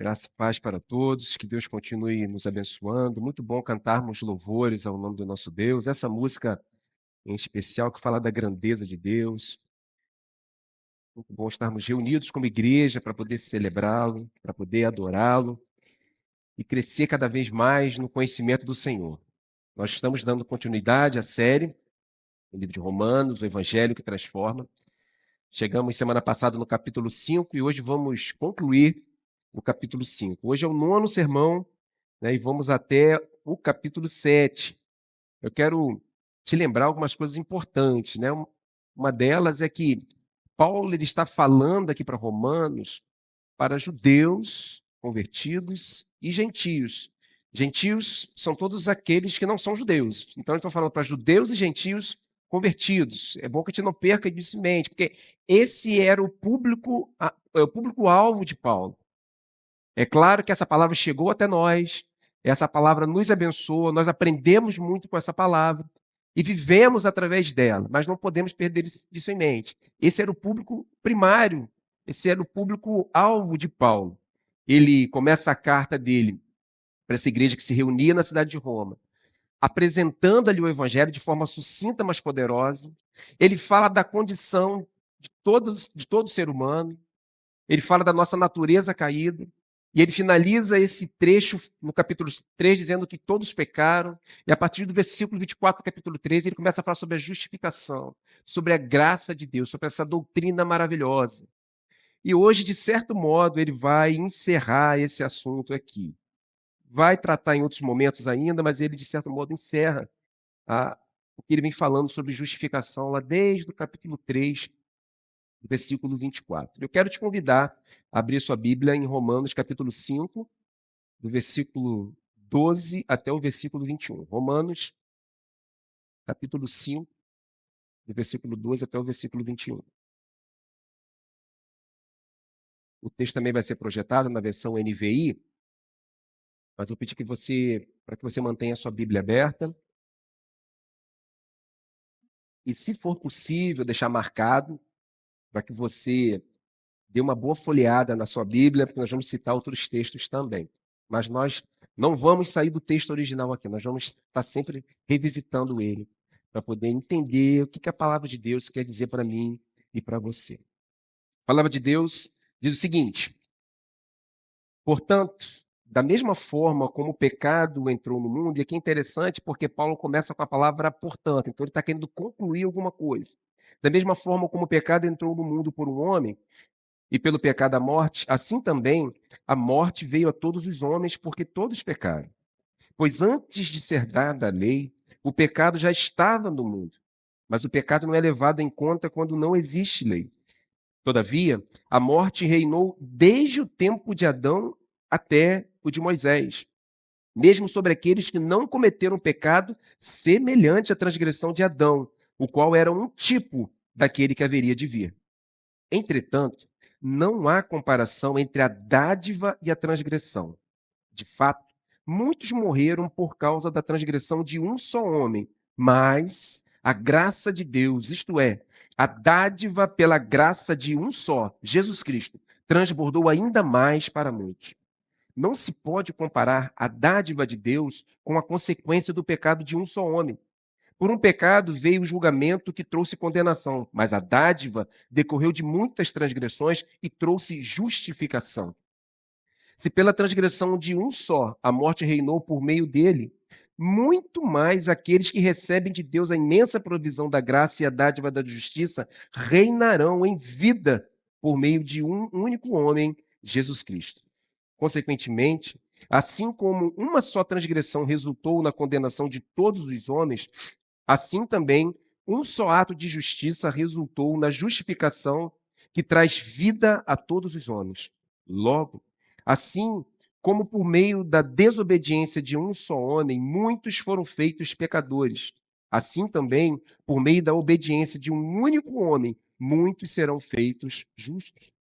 Graça e paz para todos, que Deus continue nos abençoando. Muito bom cantarmos louvores ao nome do nosso Deus. Essa música em especial que fala da grandeza de Deus. Muito bom estarmos reunidos como igreja para poder celebrá-lo, para poder adorá-lo e crescer cada vez mais no conhecimento do Senhor. Nós estamos dando continuidade à série, o livro de Romanos, o Evangelho que transforma. Chegamos semana passada no capítulo 5 e hoje vamos concluir o capítulo 5. Hoje é o nono sermão, né, e vamos até o capítulo 7. Eu quero te lembrar algumas coisas importantes, né? Uma delas é que Paulo ele está falando aqui para Romanos, para judeus convertidos e gentios. Gentios são todos aqueles que não são judeus. Então, ele está falando para judeus e gentios convertidos. É bom que a gente não perca disso em mente, porque esse era o público-alvo de Paulo. É claro que essa palavra chegou até nós, essa palavra nos abençoa, nós aprendemos muito com essa palavra e vivemos através dela, mas não podemos perder isso em mente. Esse era o público primário, esse era o público-alvo de Paulo. Ele começa a carta dele para essa igreja que se reunia na cidade de Roma, apresentando ali o evangelho de forma sucinta, mas poderosa. Ele fala da condição de todo ser humano, ele fala da nossa natureza caída, e ele finaliza esse trecho no capítulo 3 dizendo que todos pecaram, e a partir do versículo 24 do capítulo 13, ele começa a falar sobre a justificação, sobre a graça de Deus, sobre essa doutrina maravilhosa. E hoje, de certo modo, ele vai encerrar esse assunto aqui. Vai tratar em outros momentos ainda, mas ele, de certo modo, encerra o que ele vem falando sobre justificação lá desde o capítulo 3, versículo 24. Eu quero te convidar a abrir sua Bíblia em Romanos, capítulo 5, do versículo 12 até o versículo 21. Romanos, capítulo 5, do versículo 12 até o versículo 21. O texto também vai ser projetado na versão NVI, mas eu pedi para que você mantenha a sua Bíblia aberta e, se for possível, deixar marcado para que você dê uma boa folheada na sua Bíblia, porque nós vamos citar outros textos também. Mas nós não vamos sair do texto original aqui, nós vamos estar sempre revisitando ele, para poder entender o que a palavra de Deus quer dizer para mim e para você. A palavra de Deus diz o seguinte: portanto, da mesma forma como o pecado entrou no mundo, e aqui é interessante porque Paulo começa com a palavra portanto, então ele está querendo concluir alguma coisa. Da mesma forma como o pecado entrou no mundo por um homem, e pelo pecado a morte, assim também a morte veio a todos os homens, porque todos pecaram. Pois antes de ser dada a lei, o pecado já estava no mundo. Mas o pecado não é levado em conta quando não existe lei. Todavia, a morte reinou desde o tempo de Adão até o de Moisés, mesmo sobre aqueles que não cometeram pecado semelhante à transgressão de Adão, o qual era um tipo daquele que haveria de vir. Entretanto, não há comparação entre a dádiva e a transgressão. De fato, muitos morreram por causa da transgressão de um só homem, mas a graça de Deus, isto é, a dádiva pela graça de um só, Jesus Cristo, transbordou ainda mais para muitos. Não se pode comparar a dádiva de Deus com a consequência do pecado de um só homem. Por um pecado veio o julgamento que trouxe condenação, mas a dádiva decorreu de muitas transgressões e trouxe justificação. Se pela transgressão de um só a morte reinou por meio dele, muito mais aqueles que recebem de Deus a imensa provisão da graça e a dádiva da justiça reinarão em vida por meio de um único homem, Jesus Cristo. Consequentemente, assim como uma só transgressão resultou na condenação de todos os homens, assim também um só ato de justiça resultou na justificação que traz vida a todos os homens. Logo, assim como por meio da desobediência de um só homem, muitos foram feitos pecadores, assim também, por meio da obediência de um único homem, muitos serão feitos justos.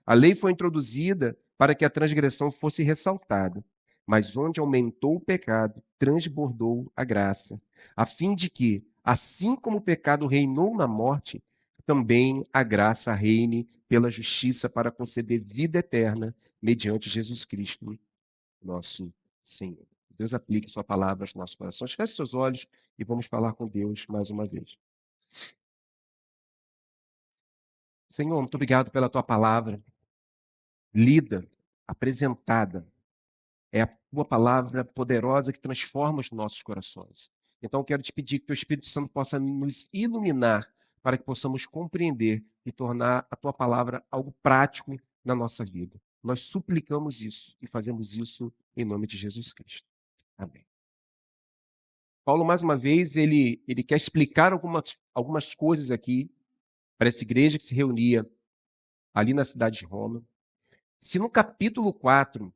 A lei foi introduzida para que a transgressão fosse ressaltada, mas onde aumentou o pecado, transbordou a graça, a fim de que, assim como o pecado reinou na morte, também a graça reine pela justiça para conceder vida eterna mediante Jesus Cristo, nosso Senhor. Deus aplique sua palavra aos nossos corações. Feche seus olhos e vamos falar com Deus mais uma vez. Senhor, muito obrigado pela tua palavra, lida, apresentada. É a tua palavra poderosa que transforma os nossos corações. Então, eu quero te pedir que o Espírito Santo possa nos iluminar para que possamos compreender e tornar a tua palavra algo prático na nossa vida. Nós suplicamos isso e fazemos isso em nome de Jesus Cristo. Amém. Paulo, mais uma vez, ele quer explicar algumas coisas aqui para essa igreja que se reunia ali na cidade de Roma. Se no capítulo 4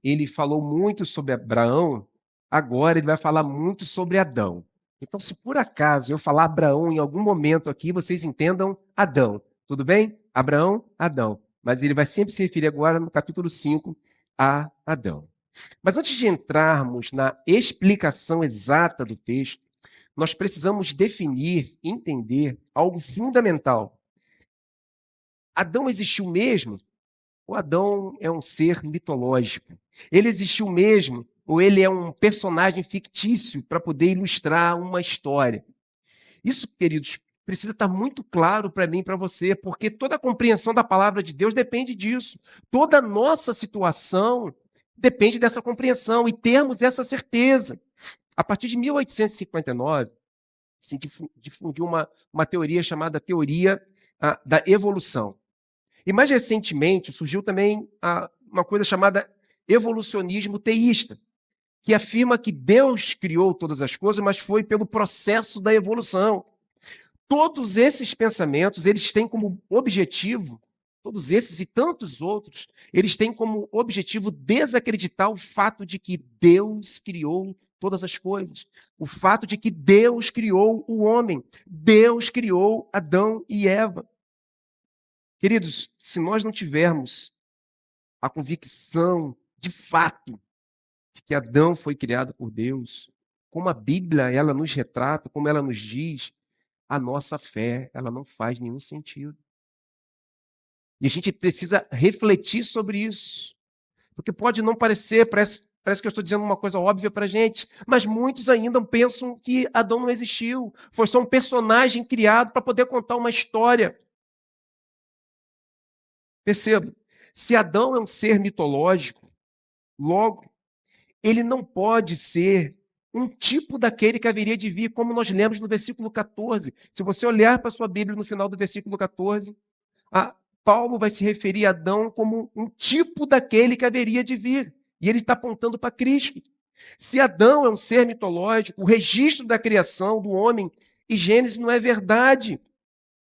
ele falou muito sobre Abraão, agora ele vai falar muito sobre Adão. Então, se por acaso eu falar Abraão em algum momento aqui, vocês entendam Adão. Tudo bem? Abraão, Adão. Mas ele vai sempre se referir agora no capítulo 5 a Adão. Mas antes de entrarmos na explicação exata do texto, nós precisamos definir, entender algo fundamental. Adão existiu mesmo? O Adão é um ser mitológico. Ele existiu mesmo, ou ele é um personagem fictício para poder ilustrar uma história? Isso, queridos, precisa estar muito claro para mim e para você, porque toda a compreensão da palavra de Deus depende disso. Toda a nossa situação depende dessa compreensão e termos essa certeza. A partir de 1859, se difundiu uma teoria chamada teoria da evolução. E mais recentemente surgiu também uma coisa chamada evolucionismo teísta, que afirma que Deus criou todas as coisas, mas foi pelo processo da evolução. Todos esses pensamentos, eles têm como objetivo, todos esses e tantos outros, eles têm como objetivo desacreditar o fato de que Deus criou todas as coisas, o fato de que Deus criou o homem, Deus criou Adão e Eva. Queridos, se nós não tivermos a convicção de fato de que Adão foi criado por Deus, como a Bíblia ela nos retrata, como ela nos diz, a nossa fé ela não faz nenhum sentido. E a gente precisa refletir sobre isso, porque pode não parecer, parece que eu estou dizendo uma coisa óbvia para a gente, mas muitos ainda pensam que Adão não existiu, foi só um personagem criado para poder contar uma história. Perceba, se Adão é um ser mitológico, logo, ele não pode ser um tipo daquele que haveria de vir, como nós lemos no versículo 14. Se você olhar para a sua Bíblia no final do versículo 14, Paulo vai se referir a Adão como um tipo daquele que haveria de vir. E ele está apontando para Cristo. Se Adão é um ser mitológico, o registro da criação do homem em Gênesis não é verdade.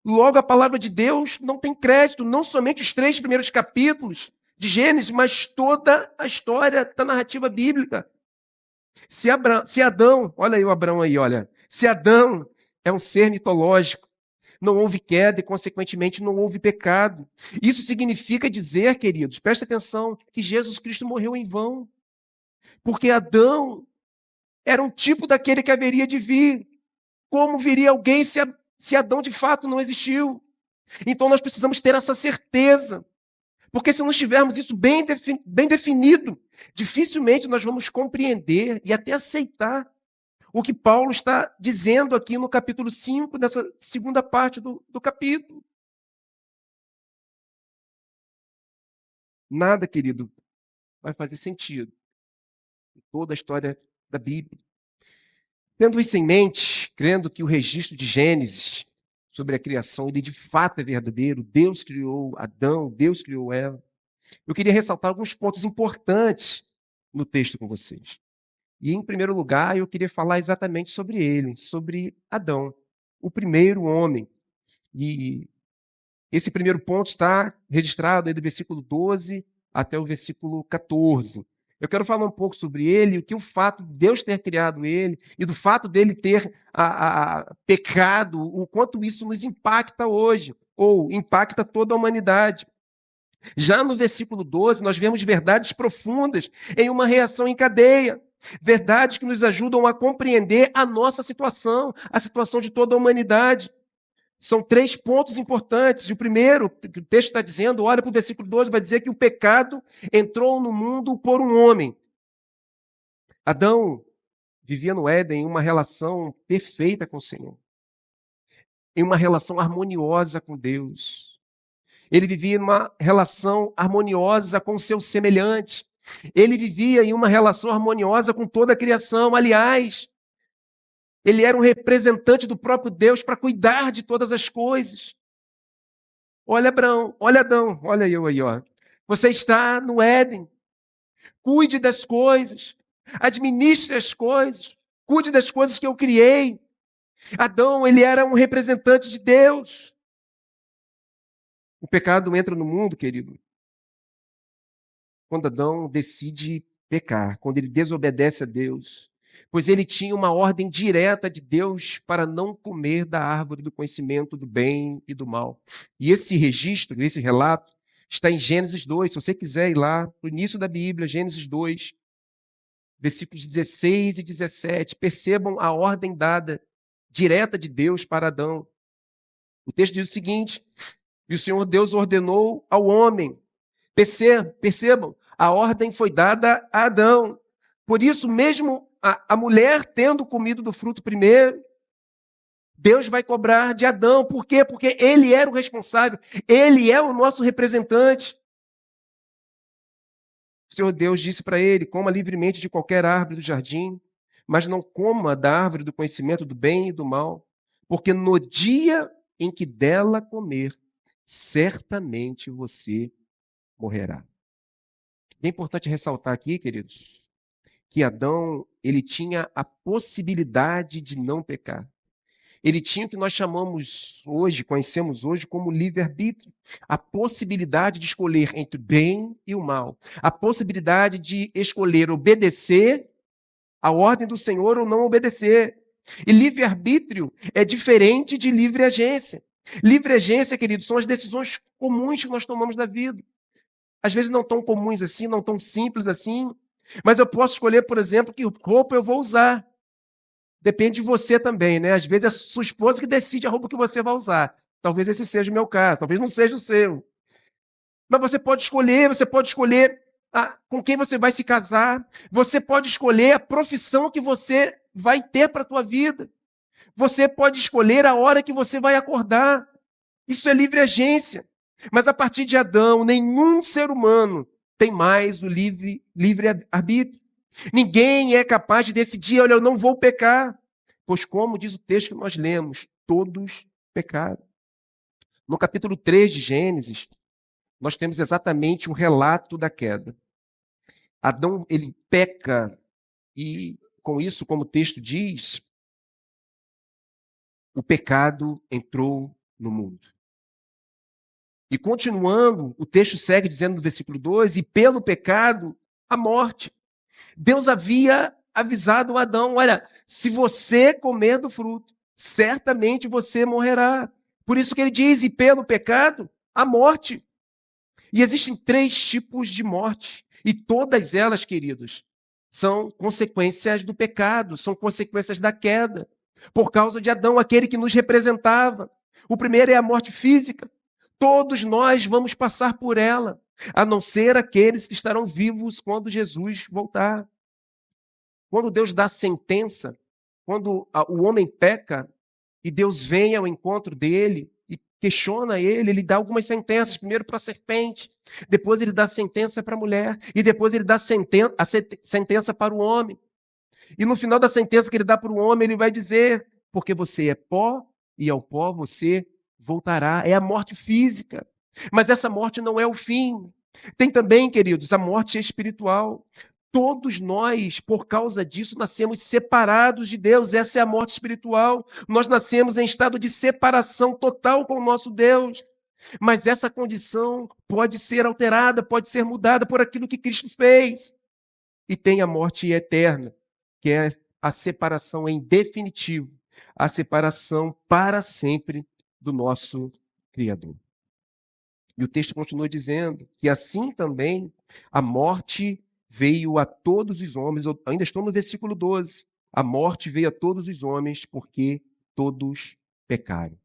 Logo, a palavra de Deus não tem crédito, não somente os 3 primeiros capítulos de Gênesis, mas toda a história da narrativa bíblica. Se Adão, olha aí o Abraão aí, olha. Se Adão é um ser mitológico, não houve queda e, consequentemente, não houve pecado. Isso significa dizer, queridos, preste atenção, que Jesus Cristo morreu em vão. Porque Adão era um tipo daquele que haveria de vir. Como viria alguém se Adão de fato não existiu? Então nós precisamos ter essa certeza. Porque se não tivermos isso bem definido, dificilmente nós vamos compreender e até aceitar o que Paulo está dizendo aqui no capítulo 5, nessa segunda parte do capítulo. Nada, querido, vai fazer sentido em toda a história da Bíblia. Tendo isso em mente, crendo que o registro de Gênesis sobre a criação, ele de fato é verdadeiro, Deus criou Adão, Deus criou Eva, eu queria ressaltar alguns pontos importantes no texto com vocês. E, em primeiro lugar, eu queria falar exatamente sobre ele, sobre Adão, o primeiro homem. E esse primeiro ponto está registrado aí do versículo 12 até o versículo 14. Eu quero falar um pouco sobre ele, o que o fato de Deus ter criado ele e do fato dele ter pecado, o quanto isso nos impacta hoje, ou impacta toda a humanidade. Já no versículo 12, nós vemos verdades profundas em uma reação em cadeia. Verdades que nos ajudam a compreender a nossa situação, a situação de toda a humanidade. São 3 pontos importantes. E o primeiro, que o texto está dizendo, olha para o versículo 12, vai dizer que o pecado entrou no mundo por um homem. Adão vivia no Éden em uma relação perfeita com o Senhor, em uma relação harmoniosa com Deus. Ele vivia em uma relação harmoniosa com o seu semelhante. Ele vivia em uma relação harmoniosa com toda a criação. Aliás, ele era um representante do próprio Deus para cuidar de todas as coisas. Olha Abraão, olha Adão, olha eu aí, ó. Você está no Éden. Cuide das coisas. Administre as coisas. Cuide das coisas que eu criei. Adão, ele era um representante de Deus. O pecado entra no mundo, querido, quando Adão decide pecar, quando ele desobedece a Deus, pois ele tinha uma ordem direta de Deus para não comer da árvore do conhecimento do bem e do mal. E esse registro, esse relato, está em Gênesis 2. Se você quiser ir lá, no início da Bíblia, Gênesis 2, versículos 16 e 17, percebam a ordem dada, direta de Deus para Adão. O texto diz o seguinte: e o Senhor Deus ordenou ao homem. Percebam, a ordem foi dada a Adão. Por isso, mesmo a mulher tendo comido do fruto primeiro, Deus vai cobrar de Adão. Por quê? Porque ele era o responsável, ele é o nosso representante. O Senhor Deus disse para ele: coma livremente de qualquer árvore do jardim, mas não coma da árvore do conhecimento do bem e do mal, porque no dia em que dela comer, certamente você morrerá. É importante ressaltar aqui, queridos, que Adão, ele tinha a possibilidade de não pecar. Ele tinha o que nós chamamos hoje, conhecemos hoje como livre-arbítrio, a possibilidade de escolher entre o bem e o mal, a possibilidade de escolher obedecer à ordem do Senhor ou não obedecer. E livre-arbítrio é diferente de livre agência. Livre agência, queridos, são as decisões comuns que nós tomamos na vida. Às vezes não tão comuns assim, não tão simples assim, mas eu posso escolher, por exemplo, que roupa eu vou usar. Depende de você também, né? Às vezes é a sua esposa que decide a roupa que você vai usar. Talvez esse seja o meu caso, talvez não seja o seu. Mas você pode escolher com quem você vai se casar, você pode escolher a profissão que você vai ter para a tua vida. Você pode escolher a hora que você vai acordar. Isso é livre agência. Mas a partir de Adão, nenhum ser humano tem mais o livre arbítrio. Ninguém é capaz de decidir: olha, eu não vou pecar. Pois, como diz o texto que nós lemos, todos pecaram. No capítulo 3 de Gênesis, nós temos exatamente um relato da queda. Adão, ele peca e, com isso, como o texto diz, o pecado entrou no mundo. E continuando, o texto segue dizendo no versículo 2, e pelo pecado, a morte. Deus havia avisado Adão: olha, se você comer do fruto, certamente você morrerá. Por isso que ele diz: e pelo pecado, a morte. E existem 3 tipos de morte. E todas elas, queridos, são consequências do pecado, são consequências da queda. Por causa de Adão, aquele que nos representava. O primeiro é a morte física. Todos nós vamos passar por ela, a não ser aqueles que estarão vivos quando Jesus voltar. Quando Deus dá sentença, quando o homem peca e Deus vem ao encontro dele e questiona ele, ele dá algumas sentenças, primeiro para a serpente, depois ele dá sentença para a mulher, e depois ele dá a sentença para o homem. E no final da sentença que ele dá para o homem, ele vai dizer: porque você é pó e ao pó você voltará. É a morte física. Mas essa morte não é o fim. Tem também, queridos, a morte espiritual. Todos nós, por causa disso, nascemos separados de Deus. Essa é a morte espiritual. Nós nascemos em estado de separação total com o nosso Deus. Mas essa condição pode ser alterada, pode ser mudada por aquilo que Cristo fez. E tem a morte eterna, que é a separação em definitivo, a separação para sempre do nosso Criador. E o texto continua dizendo que assim também a morte veio a todos os homens. Eu ainda estou no versículo 12. A morte veio a todos os homens porque todos pecaram.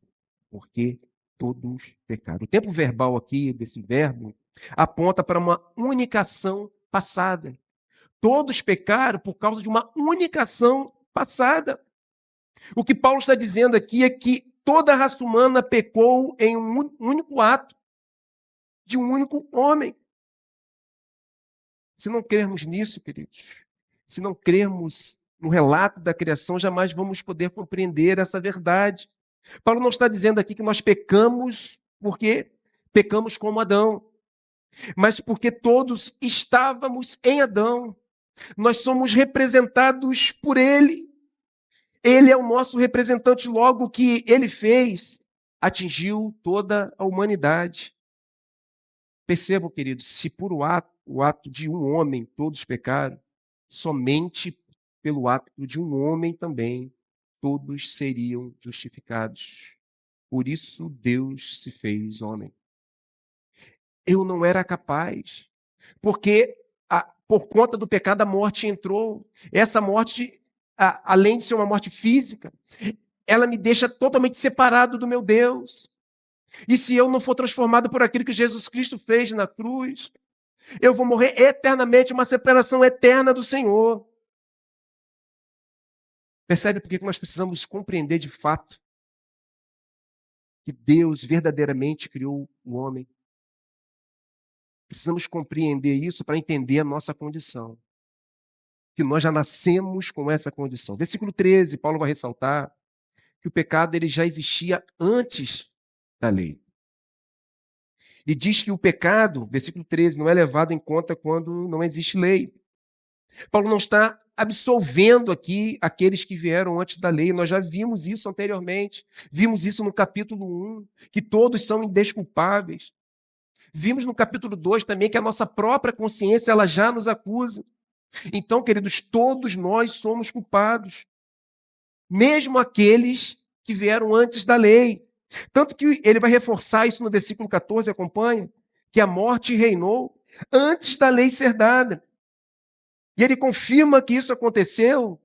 Porque todos pecaram. O tempo verbal aqui, desse verbo, aponta para uma única ação passada. Todos pecaram por causa de uma única ação passada. O que Paulo está dizendo aqui é que toda a raça humana pecou em um único ato, de um único homem. Se não crermos nisso, queridos, se não crermos no relato da criação, jamais vamos poder compreender essa verdade. Paulo não está dizendo aqui que nós pecamos porque pecamos como Adão, mas porque todos estávamos em Adão. Nós somos representados por ele. Ele é o nosso representante, logo o que ele fez atingiu toda a humanidade. Percebam, queridos, se por o ato de um homem todos pecaram, somente pelo ato de um homem também todos seriam justificados. Por isso Deus se fez homem. Eu não era capaz, porque por conta do pecado a morte entrou. Essa morte, além de ser uma morte física, ela me deixa totalmente separado do meu Deus. E se eu não for transformado por aquilo que Jesus Cristo fez na cruz, eu vou morrer eternamente, uma separação eterna do Senhor. Percebe por que nós precisamos compreender de fato que Deus verdadeiramente criou o homem? Precisamos compreender isso para entender a nossa condição. Que nós já nascemos com essa condição. Versículo 13, Paulo vai ressaltar que o pecado ele já existia antes da lei. E diz que o pecado, versículo 13, não é levado em conta quando não existe lei. Paulo não está absolvendo aqui aqueles que vieram antes da lei. Nós já vimos isso anteriormente. Vimos isso no capítulo 1, que todos são indesculpáveis. Vimos no capítulo 2 também que a nossa própria consciência ela já nos acusa. Então, queridos, todos nós somos culpados. Mesmo aqueles que vieram antes da lei. Tanto que ele vai reforçar isso no versículo 14, acompanha, que a morte reinou antes da lei ser dada. E ele confirma que isso aconteceu,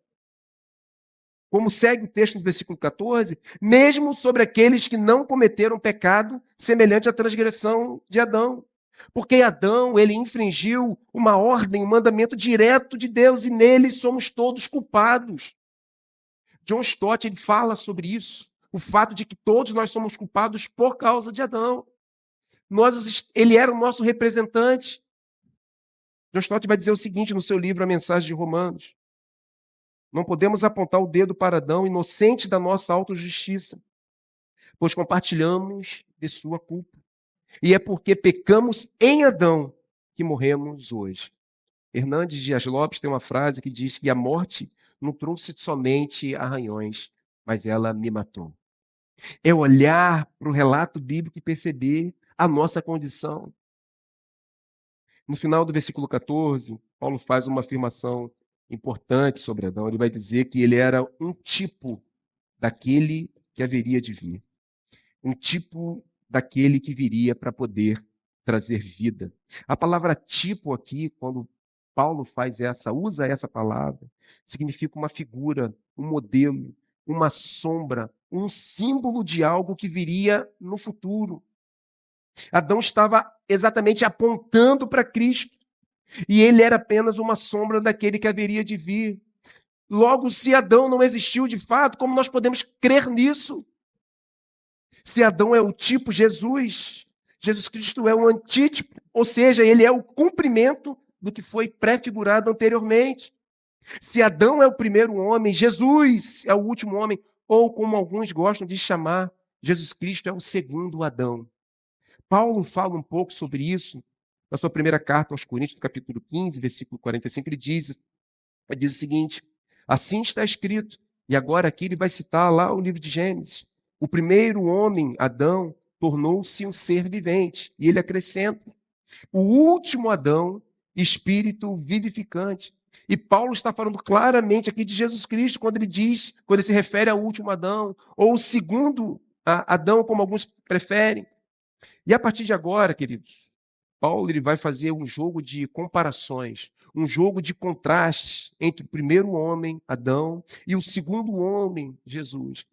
como segue o texto do versículo 14, mesmo sobre aqueles que não cometeram pecado semelhante à transgressão de Adão. Porque Adão, ele infringiu uma ordem, um mandamento direto de Deus, e nele somos todos culpados. John Stott ele fala sobre isso, o fato de que todos nós somos culpados por causa de Adão. Ele era o nosso representante. John Stott vai dizer o seguinte no seu livro A Mensagem de Romanos: não podemos apontar o dedo para Adão, inocente da nossa autojustiça, pois compartilhamos de sua culpa. E é porque pecamos em Adão que morremos hoje. Hernandes Dias Lopes tem uma frase que diz que a morte não trouxe somente arranhões, mas ela me matou. É olhar para o relato bíblico e perceber a nossa condição. No final do versículo 14, Paulo faz uma afirmação importante sobre Adão. Ele vai dizer que ele era um tipo daquele que haveria de vir. Um tipo daquele que viria para poder trazer vida. A palavra tipo aqui, quando Paulo usa essa palavra, significa uma figura, um modelo, uma sombra, um símbolo de algo que viria no futuro. Adão estava exatamente apontando para Cristo, e ele era apenas uma sombra daquele que haveria de vir. Logo, se Adão não existiu de fato, como nós podemos crer nisso? Se Adão é o tipo Jesus, Jesus Cristo é o antítipo, ou seja, ele é o cumprimento do que foi prefigurado anteriormente. Se Adão é o primeiro homem, Jesus é o último homem, ou como alguns gostam de chamar, Jesus Cristo é o segundo Adão. Paulo fala um pouco sobre isso na sua primeira carta aos Coríntios, no capítulo 15, versículo 45, ele diz o seguinte: assim está escrito, e agora aqui ele vai citar lá o livro de Gênesis. O primeiro homem, Adão, tornou-se um ser vivente. E ele acrescenta: o último Adão, espírito vivificante. E Paulo está falando claramente aqui de Jesus Cristo, quando ele se refere ao último Adão, ou o segundo Adão, como alguns preferem. E a partir de agora, queridos, Paulo ele vai fazer um jogo de comparações, um jogo de contrastes entre o primeiro homem, Adão, e o segundo homem, Jesus.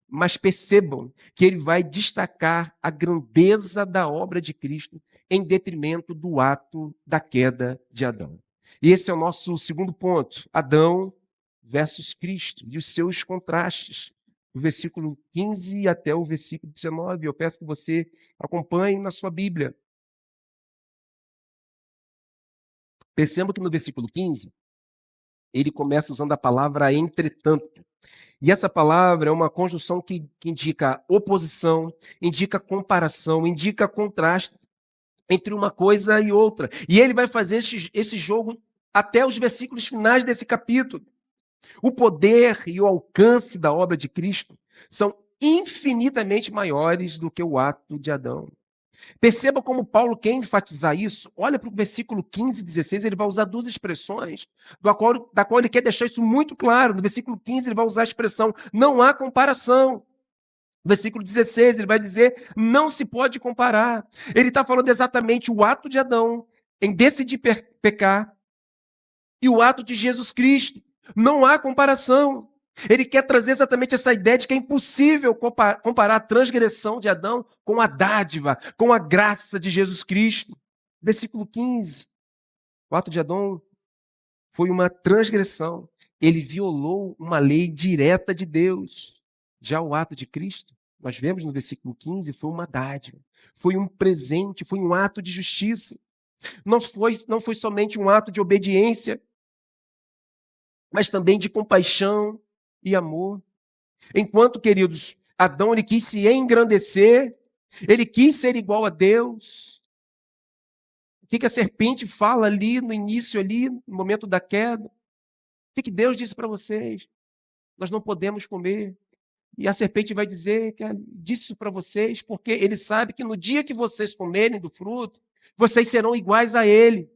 mas percebam que ele vai destacar a grandeza da obra de Cristo em detrimento do ato da queda de Adão. E esse é o nosso segundo ponto, Adão versus Cristo, e os seus contrastes. Do versículo 15 até o versículo 19. Eu peço que você acompanhe na sua Bíblia. Perceba que no versículo 15, ele começa usando a palavra entretanto. E essa palavra é uma conjunção que indica oposição, indica comparação, indica contraste entre uma coisa e outra. E ele vai fazer esse jogo até os versículos finais desse capítulo. O poder e o alcance da obra de Cristo são infinitamente maiores do que o ato de Adão. Perceba como Paulo quer enfatizar isso. Olha para o versículo 15 e 16, ele vai usar duas expressões, da qual ele quer deixar isso muito claro. No versículo 15, ele vai usar a expressão não há comparação. No versículo 16, ele vai dizer não se pode comparar. Ele está falando exatamente o ato de Adão em decidir pecar e o ato de Jesus Cristo. Não há comparação. Ele quer trazer exatamente essa ideia de que é impossível comparar a transgressão de Adão com a dádiva, com a graça de Jesus Cristo. Versículo 15. O ato de Adão foi uma transgressão. Ele violou uma lei direta de Deus. Já o ato de Cristo, nós vemos no versículo 15, foi uma dádiva, foi um presente, foi um ato de justiça. Não foi somente um ato de obediência, mas também de compaixão e amor. Enquanto, queridos, Adão ele quis se engrandecer, ele quis ser igual a Deus. O que a serpente fala ali no início, ali, no momento da queda? O que Deus disse para vocês? Nós não podemos comer. E a serpente vai dizer que disse isso para vocês, porque ele sabe que no dia que vocês comerem do fruto, vocês serão iguais a ele.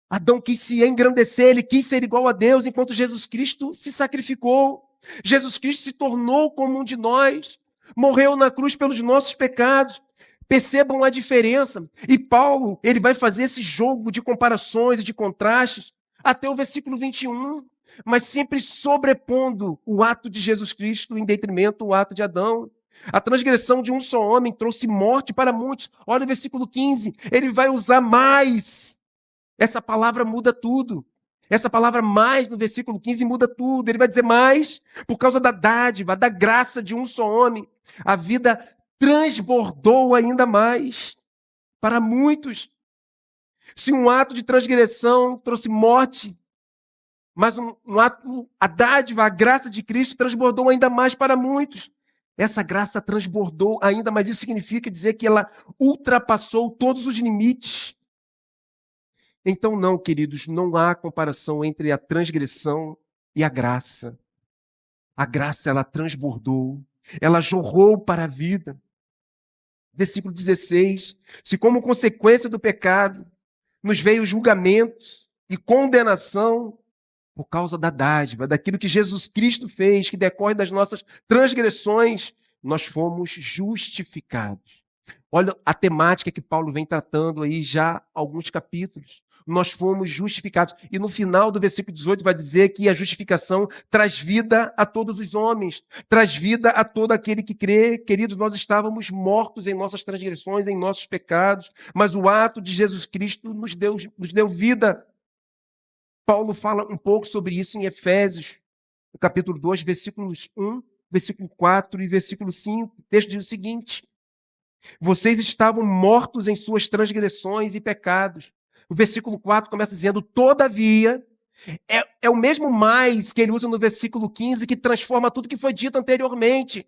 Adão quis se engrandecer, ele quis ser igual a Deus, enquanto Jesus Cristo se sacrificou. Jesus Cristo se tornou como um de nós, morreu na cruz pelos nossos pecados. Percebam a diferença. E Paulo, ele vai fazer esse jogo de comparações e de contrastes até o versículo 21, mas sempre sobrepondo o ato de Jesus Cristo em detrimento do ato de Adão. A transgressão de um só homem trouxe morte para muitos. Olha o versículo 15, ele vai usar mais. Essa palavra muda tudo. Essa palavra mais no versículo 15 muda tudo. Ele vai dizer mais, por causa da dádiva, da graça de um só homem. A vida transbordou ainda mais para muitos. Se um ato de transgressão trouxe morte, mas um ato, a dádiva, a graça de Cristo transbordou ainda mais para muitos. Essa graça transbordou ainda mais. Isso significa dizer que ela ultrapassou todos os limites. Então, não, queridos, não há comparação entre a transgressão e a graça. A graça, ela transbordou, ela jorrou para a vida. Versículo 16. Se como consequência do pecado nos veio julgamento e condenação por causa da dádiva, daquilo que Jesus Cristo fez, que decorre das nossas transgressões, nós fomos justificados. Olha a temática que Paulo vem tratando aí já há alguns capítulos. Nós fomos justificados. E no final do versículo 18 vai dizer que a justificação traz vida a todos os homens, traz vida a todo aquele que crê. Queridos, nós estávamos mortos em nossas transgressões, em nossos pecados, mas o ato de Jesus Cristo nos deu vida. Paulo fala um pouco sobre isso em Efésios, no capítulo 2, versículos 1, versículo 4 e versículo 5. O texto diz o seguinte: vocês estavam mortos em suas transgressões e pecados. O versículo 4 começa dizendo, todavia, é o mesmo mais que ele usa no versículo 15, que transforma tudo que foi dito anteriormente.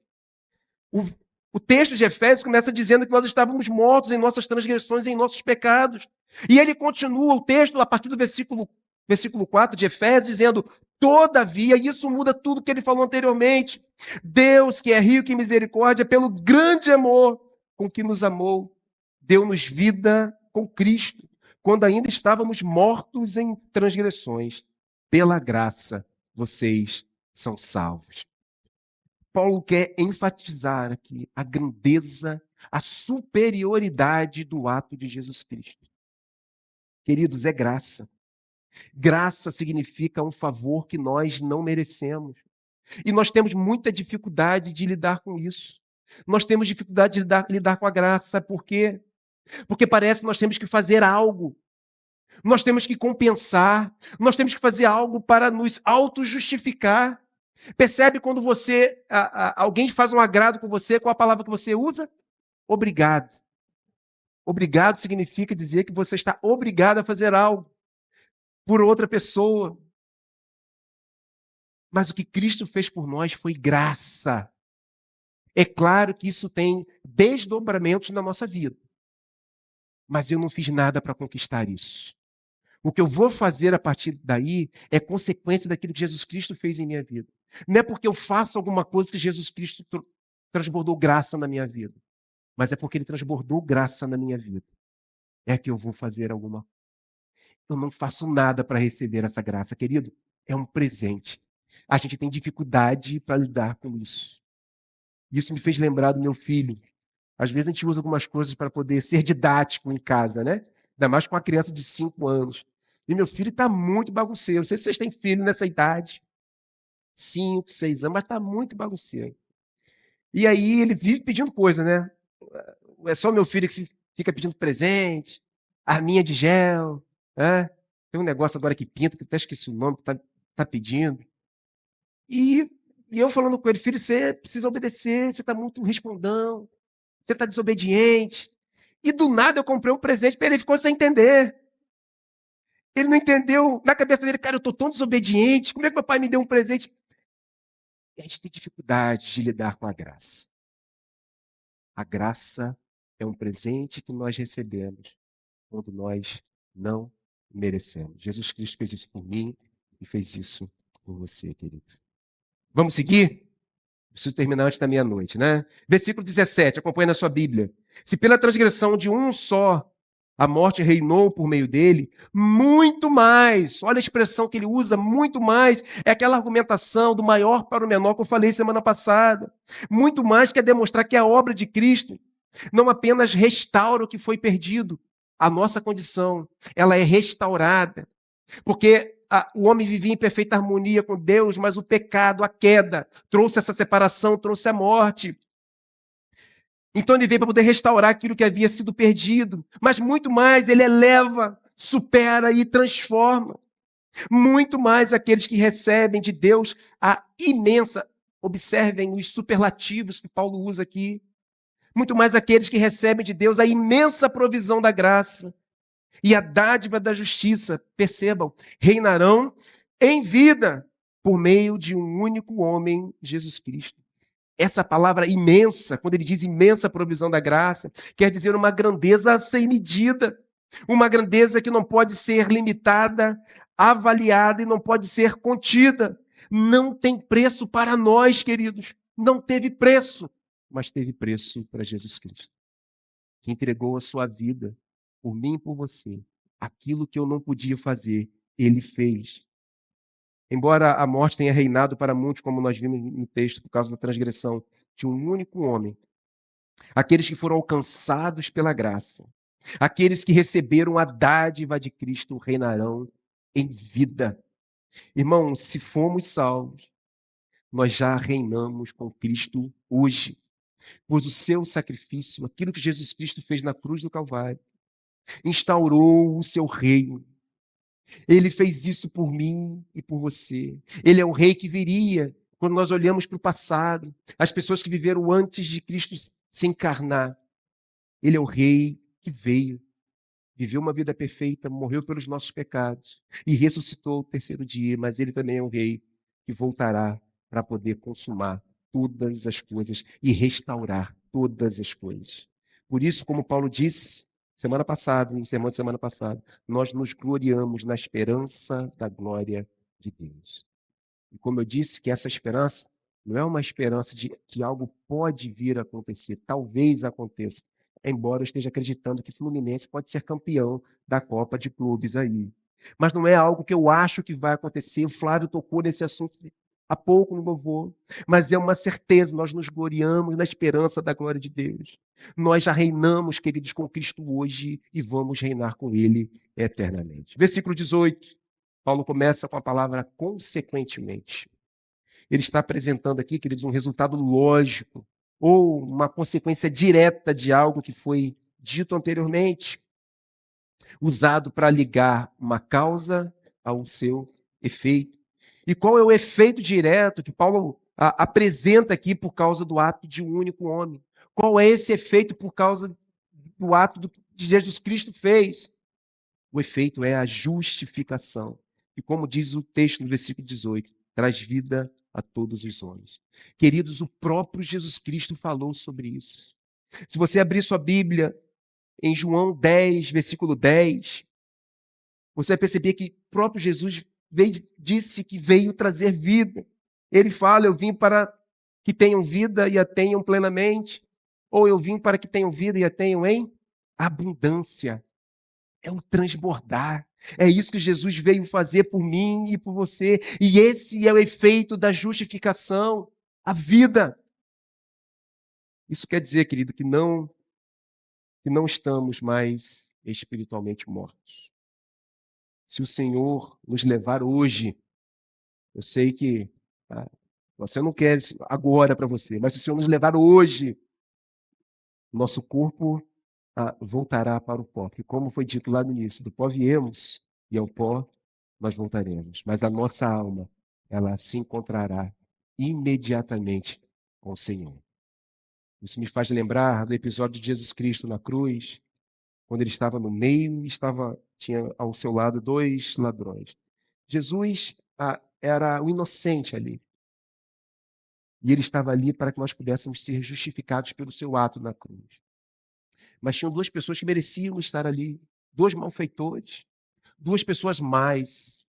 O texto de Efésios começa dizendo que nós estávamos mortos em nossas transgressões e em nossos pecados. E ele continua o texto a partir do versículo 4 de Efésios, dizendo, todavia, isso muda tudo que ele falou anteriormente. Deus, que é rico em misericórdia, pelo grande amor com que nos amou, deu-nos vida com Cristo, quando ainda estávamos mortos em transgressões. Pela graça, vocês são salvos. Paulo quer enfatizar aqui a grandeza, a superioridade do ato de Jesus Cristo. Queridos, é graça. Graça significa um favor que nós não merecemos. E nós temos muita dificuldade de lidar com isso. Nós temos dificuldade de lidar com a graça. Sabe por quê? Porque parece que nós temos que fazer algo. Nós temos que compensar. Nós temos que fazer algo para nos auto-justificar. Percebe quando alguém faz um agrado com você, qual a palavra que você usa? Obrigado. Obrigado significa dizer que você está obrigado a fazer algo por outra pessoa. Mas o que Cristo fez por nós foi graça. É claro que isso tem desdobramentos na nossa vida. Mas eu não fiz nada para conquistar isso. O que eu vou fazer a partir daí é consequência daquilo que Jesus Cristo fez em minha vida. Não é porque eu faço alguma coisa que Jesus Cristo transbordou graça na minha vida. Mas é porque ele transbordou graça na minha vida. É que eu vou fazer alguma coisa. Eu não faço nada para receber essa graça, querido. É um presente. A gente tem dificuldade para lidar com isso. Isso me fez lembrar do meu filho. Às vezes a gente usa algumas coisas para poder ser didático em casa, né? Ainda mais com uma criança de 5 anos. E meu filho está muito bagunceiro. Não sei se vocês têm filho nessa idade. 5, 6 anos, mas está muito bagunceiro. E aí ele vive pedindo coisa, né? É só meu filho que fica pedindo presente, arminha de gel, né? Tem um negócio agora que pinta, que eu até esqueci o nome, que tá pedindo. E, e eu falando com ele, filho, você precisa obedecer, você está muito respondão, você está desobediente. E do nada eu comprei um presente para ele, ficou sem entender. Ele não entendeu, na cabeça dele, cara, eu estou tão desobediente, como é que meu pai me deu um presente? E a gente tem dificuldade de lidar com a graça. A graça é um presente que nós recebemos quando nós não merecemos. Jesus Cristo fez isso por mim e fez isso por você, querido. Vamos seguir? Preciso terminar antes da meia-noite, né? Versículo 17, acompanha na sua Bíblia. Se pela transgressão de um só a morte reinou por meio dele, muito mais, olha a expressão que ele usa, muito mais, é aquela argumentação do maior para o menor que eu falei semana passada. Muito mais quer demonstrar que a obra de Cristo não apenas restaura o que foi perdido, a nossa condição, ela é restaurada. Porque o homem vivia em perfeita harmonia com Deus, mas o pecado, a queda, trouxe essa separação, trouxe a morte. Então ele veio para poder restaurar aquilo que havia sido perdido. Mas muito mais, ele eleva, supera e transforma. Muito mais aqueles que recebem de Deus a imensa, observem os superlativos que Paulo usa aqui. Muito mais aqueles que recebem de Deus a imensa provisão da graça e a dádiva da justiça, percebam, reinarão em vida por meio de um único homem, Jesus Cristo. Essa palavra imensa, quando ele diz imensa provisão da graça, quer dizer uma grandeza sem medida, uma grandeza que não pode ser limitada, avaliada e não pode ser contida. Não tem preço para nós, queridos. Não teve preço, mas teve preço para Jesus Cristo, que entregou a sua vida por mim e por você. Aquilo que eu não podia fazer, ele fez. Embora a morte tenha reinado para muitos, como nós vimos no texto, por causa da transgressão de um único homem, aqueles que foram alcançados pela graça, aqueles que receberam a dádiva de Cristo, reinarão em vida. Irmãos, se fomos salvos, nós já reinamos com Cristo hoje, pois o seu sacrifício, aquilo que Jesus Cristo fez na cruz do Calvário, instaurou o seu reino. Ele fez isso por mim e por você. Ele é o rei que viria quando nós olhamos para o passado, as pessoas que viveram antes de Cristo se encarnar. Ele é o rei que veio, viveu uma vida perfeita, morreu pelos nossos pecados e ressuscitou ao terceiro dia, mas ele também é o rei que voltará para poder consumar todas as coisas e restaurar todas as coisas. Por isso, como Paulo disse semana passada, no sermão de semana passada, nós nos gloriamos na esperança da glória de Deus. E como eu disse, que essa esperança não é uma esperança de que algo pode vir a acontecer, talvez aconteça, embora eu esteja acreditando que o Fluminense pode ser campeão da Copa de Clubes aí. Mas não é algo que eu acho que vai acontecer. O Flávio tocou nesse assunto há pouco no louvor, mas é uma certeza, nós nos gloriamos na esperança da glória de Deus. Nós já reinamos, queridos, com Cristo hoje e vamos reinar com Ele eternamente. Versículo 18, Paulo começa com a palavra consequentemente. Ele está apresentando aqui, queridos, um resultado lógico ou uma consequência direta de algo que foi dito anteriormente, usado para ligar uma causa ao seu efeito. E qual é o efeito direto que Paulo apresenta aqui por causa do ato de um único homem? Qual é esse efeito por causa do ato que Jesus Cristo fez? O efeito é a justificação. E como diz o texto no versículo 18, traz vida a todos os homens. Queridos, o próprio Jesus Cristo falou sobre isso. Se você abrir sua Bíblia em João 10, versículo 10, você vai perceber que o próprio Jesus disse que veio trazer vida. Ele fala: eu vim para que tenham vida e a tenham plenamente. Ou eu vim para que tenham vida e a tenham em abundância. É o transbordar. É isso que Jesus veio fazer por mim e por você. E esse é o efeito da justificação, a vida. Isso quer dizer, querido, que não estamos mais espiritualmente mortos. Se o Senhor nos levar hoje, eu sei que você não quer isso agora para você, mas se o Senhor nos levar hoje, nosso corpo voltará para o pó. Porque como foi dito lá no início, do pó viemos e ao pó nós voltaremos. Mas a nossa alma, ela se encontrará imediatamente com o Senhor. Isso me faz lembrar do episódio de Jesus Cristo na cruz, quando ele estava no meio e tinha ao seu lado dois ladrões. Jesus era o inocente ali. E ele estava ali para que nós pudéssemos ser justificados pelo seu ato na cruz. Mas tinham duas pessoas que mereciam estar ali, dois malfeitores, duas pessoas mais,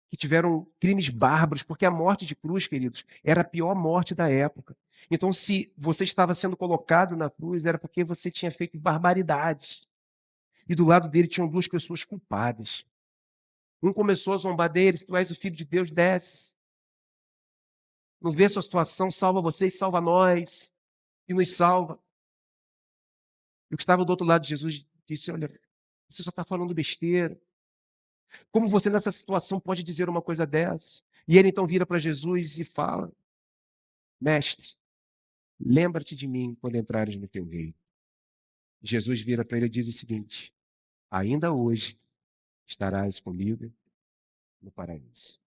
que tiveram crimes bárbaros, porque a morte de cruz, queridos, era a pior morte da época. Então, se você estava sendo colocado na cruz, era porque você tinha feito barbaridades. E do lado dele tinham duas pessoas culpadas. Um começou a zombar dele: se tu és o filho de Deus, desce. Não vê sua situação, salva você e salva nós. E nos salva. E o que estava do outro lado de Jesus disse: olha, você só está falando besteira. Como você nessa situação pode dizer uma coisa dessa? E ele então vira para Jesus e fala: mestre, lembra-te de mim quando entrares no teu reino. Jesus vira para ele e diz o seguinte: ainda hoje estarás comigo no paraíso.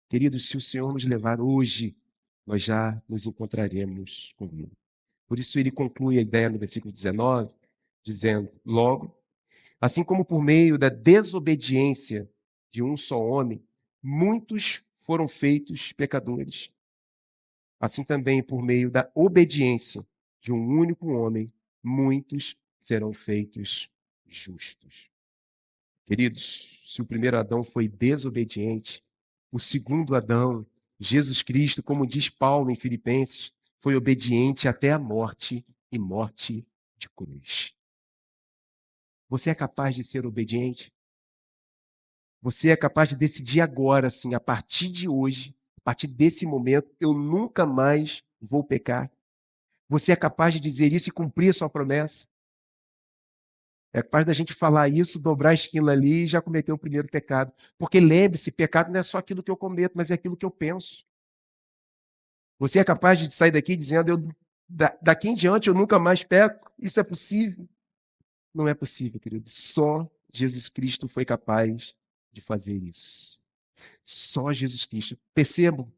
Queridos, se o Senhor nos levar hoje, nós já nos encontraremos com Ele. Por isso ele conclui a ideia no versículo 19, dizendo: logo, assim como por meio da desobediência de um só homem, muitos foram feitos pecadores, assim também por meio da obediência de um único homem, muitos serão feitos justos. Queridos, se o primeiro Adão foi desobediente, o segundo Adão, Jesus Cristo, como diz Paulo em Filipenses, foi obediente até a morte e morte de cruz. Você é capaz de ser obediente? Você é capaz de decidir agora, assim, a partir de hoje, a partir desse momento, eu nunca mais vou pecar? Você é capaz de dizer isso e cumprir a sua promessa? É capaz da gente falar isso, dobrar a esquina ali e já cometer o primeiro pecado. Porque lembre-se, pecado não é só aquilo que eu cometo, mas é aquilo que eu penso. Você é capaz de sair daqui dizendo: daqui em diante eu nunca mais peco? Isso é possível? Não é possível, querido. Só Jesus Cristo foi capaz de fazer isso. Só Jesus Cristo. Percebam,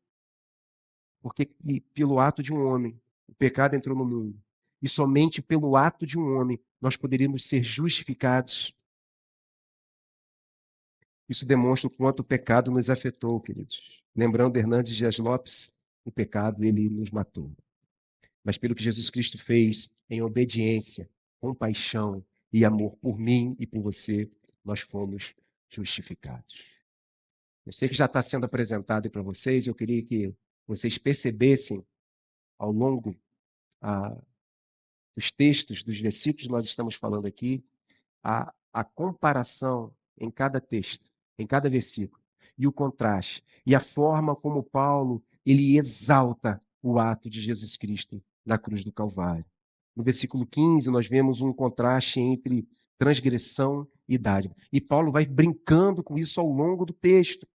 porque pelo ato de um homem, o pecado entrou no mundo. E somente pelo ato de um homem nós poderíamos ser justificados. Isso demonstra o quanto o pecado nos afetou, queridos. Lembrando Hernandes Dias Lopes, o pecado, ele nos matou. Mas pelo que Jesus Cristo fez, em obediência, compaixão e amor por mim e por você, nós fomos justificados. Eu sei que já está sendo apresentado para vocês, eu queria que vocês percebessem ao longo dos textos, dos versículos que nós estamos falando aqui, a comparação em cada texto, em cada versículo, e o contraste, e a forma como Paulo ele exalta o ato de Jesus Cristo na cruz do Calvário. No versículo 15, nós vemos um contraste entre transgressão e dádiva. E Paulo vai brincando com isso ao longo do texto.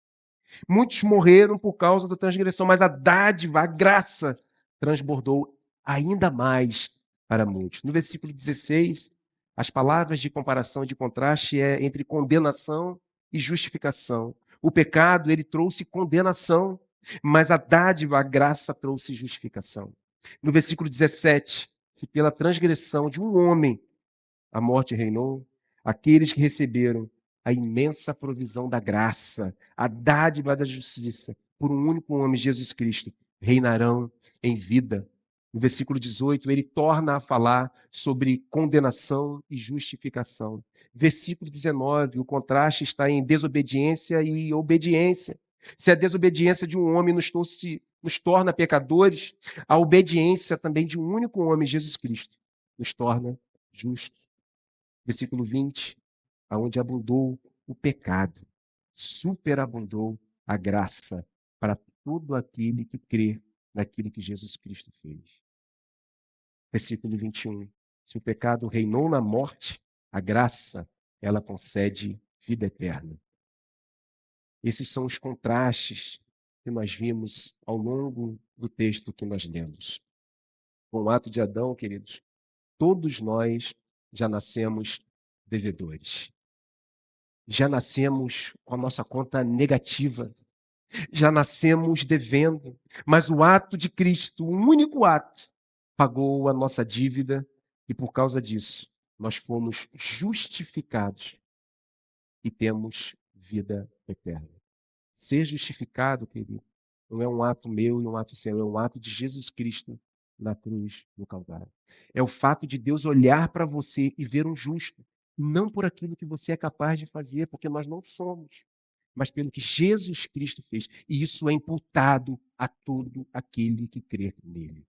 Muitos morreram por causa da transgressão, mas a dádiva, a graça, transbordou ainda mais para muitos. No versículo 16, as palavras de comparação e de contraste é entre condenação e justificação. O pecado, ele trouxe condenação, mas a dádiva, a graça, trouxe justificação. No versículo 17, se pela transgressão de um homem a morte reinou, aqueles que receberam a imensa provisão da graça, a dádiva da justiça, por um único homem, Jesus Cristo, reinarão em vida. No versículo 18, ele torna a falar sobre condenação e justificação. Versículo 19, o contraste está em desobediência e obediência. Se a desobediência de um homem nos torna pecadores, a obediência também de um único homem, Jesus Cristo, nos torna justos. Versículo 20, aonde abundou o pecado, superabundou a graça para todo aquele que crê naquilo que Jesus Cristo fez. Versículo 21, se o pecado reinou na morte, a graça, ela concede vida eterna. Esses são os contrastes que nós vimos ao longo do texto que nós lemos. Com o ato de Adão, queridos, todos nós já nascemos devedores. Já nascemos com a nossa conta negativa, já nascemos devendo, mas o ato de Cristo, um único ato, pagou a nossa dívida e por causa disso nós fomos justificados e temos vida eterna. Ser justificado, querido, não é um ato meu e um ato seu, é um ato de Jesus Cristo na cruz, no Calvário. É o fato de Deus olhar para você e ver um justo, não por aquilo que você é capaz de fazer, porque nós não somos, mas pelo que Jesus Cristo fez. E isso é imputado a todo aquele que crê nele.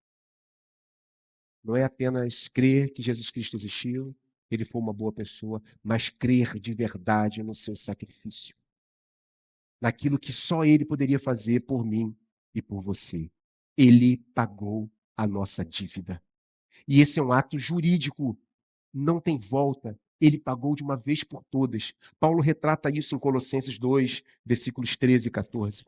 Não é apenas crer que Jesus Cristo existiu, ele foi uma boa pessoa, mas crer de verdade no seu sacrifício, naquilo que só ele poderia fazer por mim e por você. Ele pagou a nossa dívida. E esse é um ato jurídico, não tem volta. Ele pagou de uma vez por todas. Paulo retrata isso em Colossenses 2, versículos 13 e 14.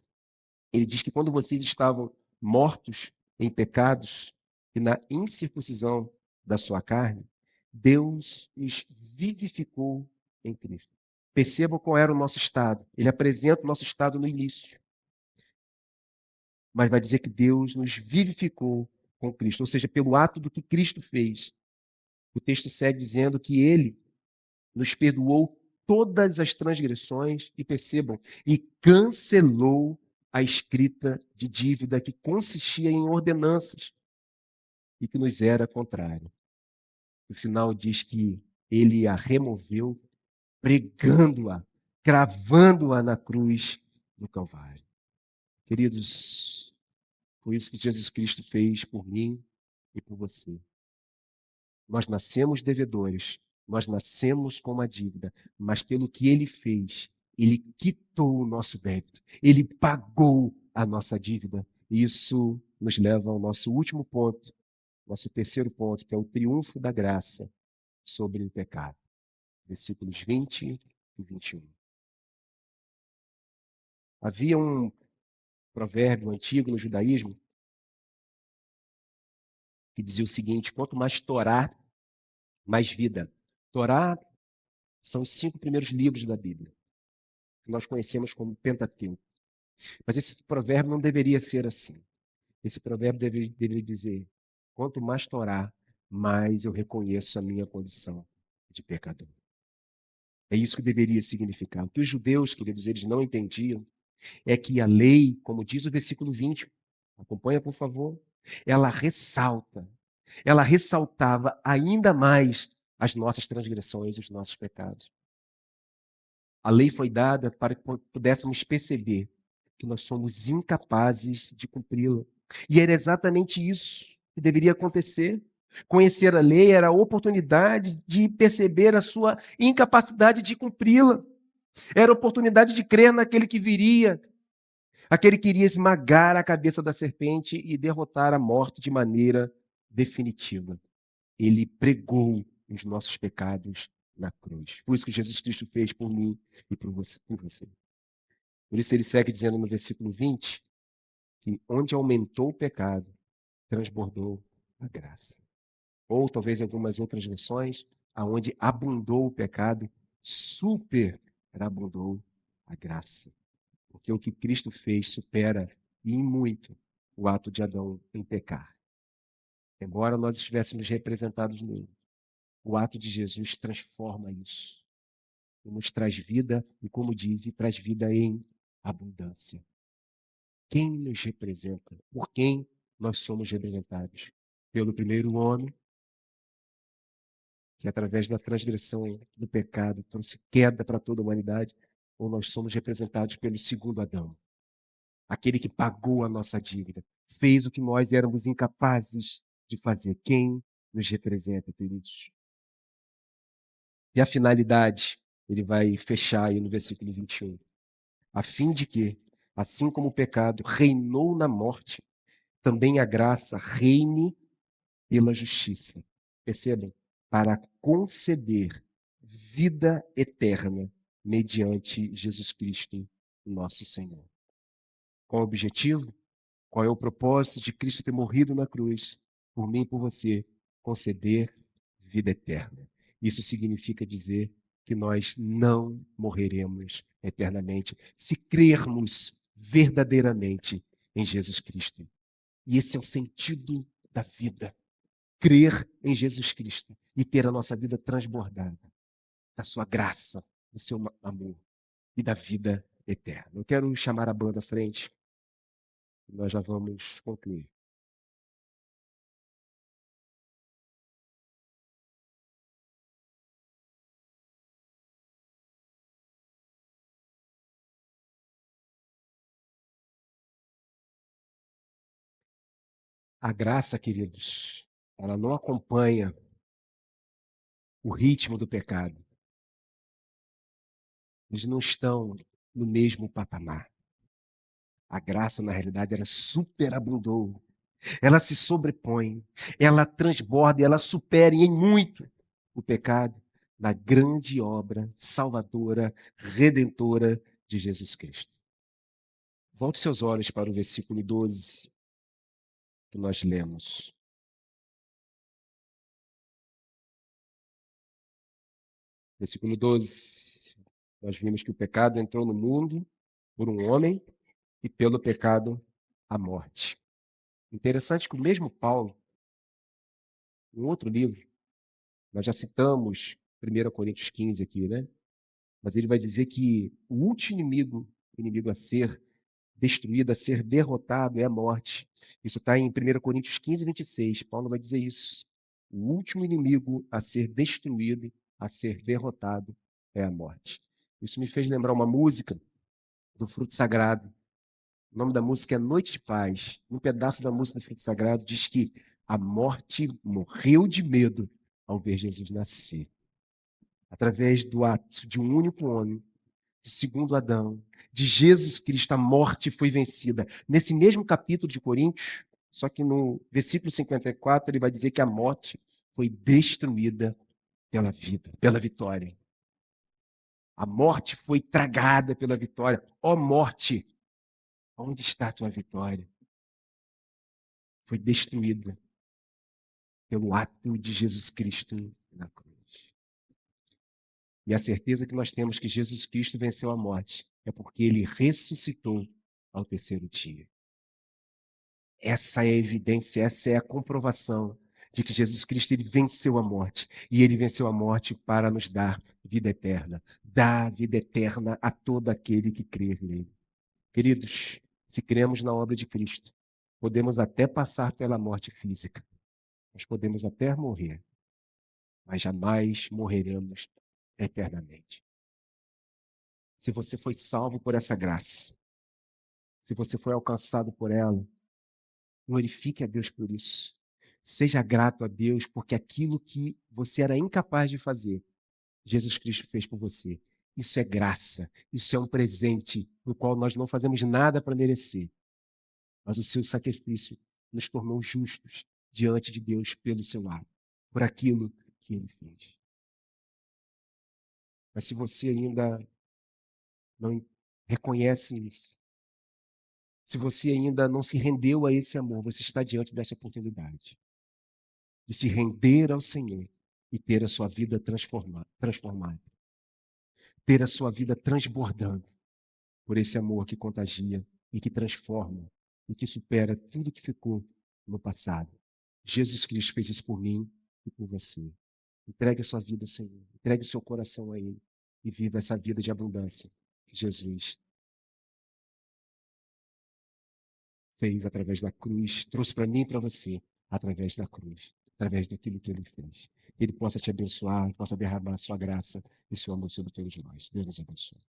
Ele diz que quando vocês estavam mortos em pecados e na incircuncisão da sua carne, Deus os vivificou em Cristo. Percebam qual era o nosso estado. Ele apresenta o nosso estado no início, mas vai dizer que Deus nos vivificou com Cristo, ou seja, pelo ato do que Cristo fez. O texto segue dizendo que ele nos perdoou todas as transgressões e percebam, e cancelou a escrita de dívida que consistia em ordenanças e que nos era contrária. No final diz que ele a removeu, pregando-a, cravando-a na cruz do Calvário. Queridos, foi isso que Jesus Cristo fez por mim e por você. Nós nascemos devedores, nós nascemos com uma dívida, mas pelo que ele fez, ele quitou o nosso débito, ele pagou a nossa dívida. E isso nos leva ao nosso último ponto, nosso terceiro ponto, que é o triunfo da graça sobre o pecado. Versículos 20 e 21. Havia um provérbio antigo no judaísmo que dizia o seguinte: quanto mais Torá, mais vida. Torá são os 5 primeiros livros da Bíblia, que nós conhecemos como Pentateuco. Mas esse provérbio não deveria ser assim. Esse provérbio deveria dizer: quanto mais Torá, mais eu reconheço a minha condição de pecador. É isso que deveria significar. O que os judeus, queridos, eles não entendiam é que a lei, como diz o versículo 20, acompanha por favor, ela ressaltava ainda mais as nossas transgressões, os nossos pecados. A lei foi dada para que pudéssemos perceber que nós somos incapazes de cumpri-la. E era exatamente isso que deveria acontecer. Conhecer a lei era a oportunidade de perceber a sua incapacidade de cumpri-la. Era a oportunidade de crer naquele que viria, aquele que iria esmagar a cabeça da serpente e derrotar a morte de maneira definitiva. Ele pregou os nossos pecados na cruz. Por isso que Jesus Cristo fez por mim e por você. Por isso ele segue dizendo no versículo 20, que onde aumentou o pecado, transbordou a graça. Ou talvez em algumas outras versões, aonde abundou o pecado, superabundou a graça. Porque o que Cristo fez supera e em muito o ato de Adão em pecar. Embora nós estivéssemos representados nele, o ato de Jesus transforma isso. E nos traz vida e, como diz, e traz vida em abundância. Quem nos representa? Por quem nós somos representados? Pelo primeiro homem, que através da transgressão do pecado trouxe queda para toda a humanidade, ou nós somos representados pelo segundo Adão, aquele que pagou a nossa dívida, fez o que nós éramos incapazes de fazer. Quem nos representa, queridos? E a finalidade, ele vai fechar aí no versículo 21, a fim de que, assim como o pecado reinou na morte, também a graça reine pela justiça. Percebam? Para conceder vida eterna mediante Jesus Cristo, nosso Senhor. Qual o objetivo? Qual é o propósito de Cristo ter morrido na cruz, por mim e por você? Conceder vida eterna. Isso significa dizer que nós não morreremos eternamente se crermos verdadeiramente em Jesus Cristo. E esse é o sentido da vida. Crer em Jesus Cristo e ter a nossa vida transbordada da sua graça, do seu amor e da vida eterna. Eu quero chamar a banda à frente e nós já vamos concluir. A graça, queridos, ela não acompanha o ritmo do pecado. Eles não estão no mesmo patamar. A graça, na realidade, ela superabundou. Ela se sobrepõe, ela transborda e ela supera em muito o pecado na grande obra salvadora, redentora de Jesus Cristo. Volte seus olhos para o versículo 12 que nós lemos. Versículo 12, nós vimos que o pecado entrou no mundo por um homem e pelo pecado a morte. Interessante que o mesmo Paulo, em outro livro, nós já citamos 1 Coríntios 15 aqui, né? Mas ele vai dizer que o último inimigo a ser destruído, a ser derrotado é a morte. Isso está em 1 Coríntios 15, 26. Paulo vai dizer isso. O último inimigo a ser destruído, a ser derrotado é a morte. Isso me fez lembrar uma música do Fruto Sagrado. O nome da música é Noite de Paz. Um pedaço da música do Fruto Sagrado diz que a morte morreu de medo ao ver Jesus nascer. Através do ato de um único homem, de segundo Adão, de Jesus Cristo, a morte foi vencida. Nesse mesmo capítulo de Coríntios, só que no versículo 54, ele vai dizer que a morte foi destruída pela vida, pela vitória. A morte foi tragada pela vitória. Ó morte, onde está a tua vitória? Foi destruída pelo ato de Jesus Cristo na cruz. E a certeza que nós temos que Jesus Cristo venceu a morte é porque ele ressuscitou ao terceiro dia. Essa é a evidência, essa é a comprovação de que Jesus Cristo ele venceu a morte. E ele venceu a morte para nos dar vida eterna. Dá vida eterna a todo aquele que crê nele. Queridos, se cremos na obra de Cristo, podemos até passar pela morte física. Nós podemos até morrer, mas jamais morreremos eternamente. Se você foi salvo por essa graça, se você foi alcançado por ela, glorifique a Deus por isso. Seja grato a Deus, porque aquilo que você era incapaz de fazer, Jesus Cristo fez por você. Isso é graça, isso é um presente no qual nós não fazemos nada para merecer. Mas o seu sacrifício nos tornou justos diante de Deus pelo seu ato, por aquilo que ele fez. Mas se você ainda não Reconhece isso. Se você ainda não se rendeu a esse amor, você está diante dessa oportunidade de se render ao Senhor e ter a sua vida transformada, ter a sua vida transbordando por esse amor que contagia e que transforma e que supera tudo que ficou no passado. Jesus Cristo fez isso por mim e por você. Entregue a sua vida ao Senhor, entregue o seu coração a Ele e viva essa vida de abundância que Jesus fez através da cruz, trouxe para mim e para você, através da cruz, através daquilo que Ele fez. Que Ele possa te abençoar, possa derramar a sua graça e seu amor sobre todos nós. Deus nos abençoe.